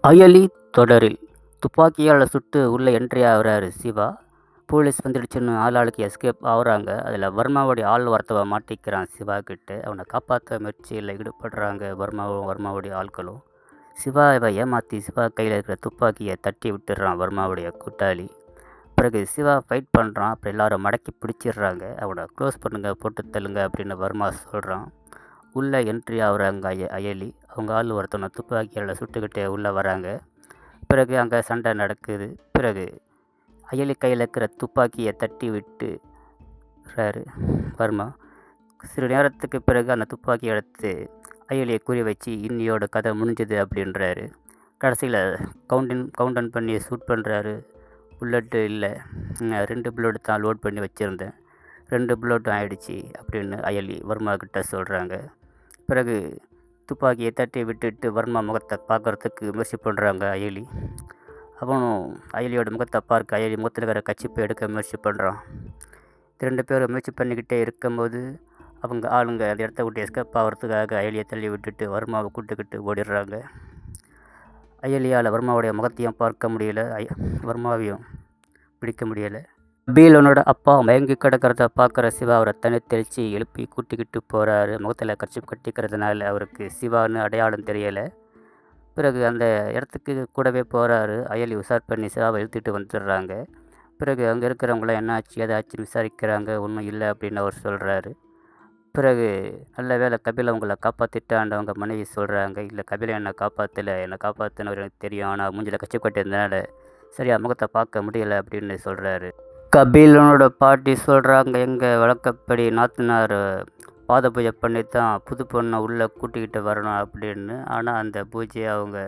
அயலி தொடரில் துப்பாக்கியால் சுட்டு உள்ளே என்ட்ரி ஆகுறாரு சிவா. போலீஸ் வந்துடுச்சுன்னு ஆளாளுக்கு எஸ்கேப் ஆகுறாங்க. அதில் வர்மாவுடைய ஆள் ஒருத்தவ மாட்டிக்கிறான் சிவா கிட்ட. அவனை காப்பாற்ற முயற்சியில் ஈடுபடுறாங்க வர்மாவுடைய ஆட்களும். சிவாவை ஏமாற்றி சிவா கையில் இருக்கிற துப்பாக்கியை தட்டி விட்டுடுறான் வர்மாவுடைய கூட்டாளி. பிறகு சிவா ஃபைட் பண்ணுறான். அப்புறம் எல்லாரும் மடக்கி பிடிச்சிடுறாங்க. அவனை க்ளோஸ் பண்ணுங்க, போட்டு தள்ளுங்க அப்படின்னு வர்மா சொல்கிறான். உள்ளே என்ட்ரி ஆகுறாங்க அயலி. அவங்க ஆள் ஒருத்தவனை துப்பாக்கியால் சுட்டுக்கிட்டே உள்ளே வராங்க. பிறகு அங்கே சண்டை நடக்குது. பிறகு அயலி கையில் இருக்கிற துப்பாக்கியை தட்டி விட்டுறாரு வர்மா. சிறு நேரத்துக்கு பிறகு அந்த துப்பாக்கியை எடுத்து அயலியை குறி வச்சு இன்னியோட கதை முடிஞ்சுது அப்படின்றாரு. கடைசியில் கவுண்டன் பண்ணி ஷூட் பண்ணுறாரு. புல்லட்டு இல்லை, 2 புல்லட் தான் லோட் பண்ணி வச்சுருந்தேன், 2 புல்லட்டும் ஆயிடுச்சு அப்படின்னு அயலி வர்மா கிட்ட சொல்கிறாங்க. பிறகு துப்பாக்கியை தட்டி விட்டுட்டு வர்மா முகத்தை பார்க்குறதுக்கு முயற்சி பண்ணுறாங்க அயலி. அவனும் அயலியோட முகத்தை பார்க்க அயலி முகத்தில் இருக்கிற கச்சிப்பை எடுக்க முயற்சி பண்ணுறான். 2 பேரும் முயற்சி பண்ணிக்கிட்டே இருக்கும்போது அவங்க ஆளுங்க அந்த இடத்த விட்டு எஸ்கேப் ஆகிறதுக்காக அயலியை தள்ளி விட்டுட்டு வர்மாவை கூட்டுக்கிட்டு ஓடிடுறாங்க. அயலியால் வர்மாவுடைய முகத்தையும் பார்க்க முடியல, வர்மாவையும் பிடிக்க முடியலை. கபீலனோட அப்பா மயங்கி கிடக்கிறத பார்க்குற சிவா அவரை தனி தெளித்து எழுப்பி கூட்டிக்கிட்டு போகிறாரு. முகத்தில் கர்ச்சீப் கட்டிக்கிறதுனால அவருக்கு சிவான்னு அடையாளம் தெரியலை. பிறகு அந்த இடத்துக்கு கூடவே போகிறாரு. அயலி உஷார் பண்ணி சிவாவை இழுத்துட்டு வந்துடுறாங்க. பிறகு அங்கே இருக்கிறவங்களாம் என்ன ஆச்சு ஏதாச்சுன்னு விசாரிக்கிறாங்க. ஒன்றும் இல்லை அப்படின்னு அவர் சொல்கிறாரு. பிறகு நல்ல வேளை கபில் அவங்கள காப்பாற்றிட்டான்னு அவங்க மனைவி சொல்கிறாங்க. இல்லை, கபிலை என்னை காப்பாற்றலை, என்னை காப்பாற்றினவர் எனக்கு தெரியும், ஆனால் மூஞ்சில் கச்சி கட்டியிருந்தனால சரியாக முகத்தை பார்க்க முடியலை அப்படின்னு சொல்கிறாரு. கபிலனோட பாட்டி சொல்கிறாங்க, எங்கள் வழக்கப்படி நாத்தனார் பாத பூஜை பண்ணி தான் புது பொண்ணை உள்ளே கூட்டிக்கிட்டு வரணும் அப்படின்னு. ஆனால் அந்த பூஜையை அவங்க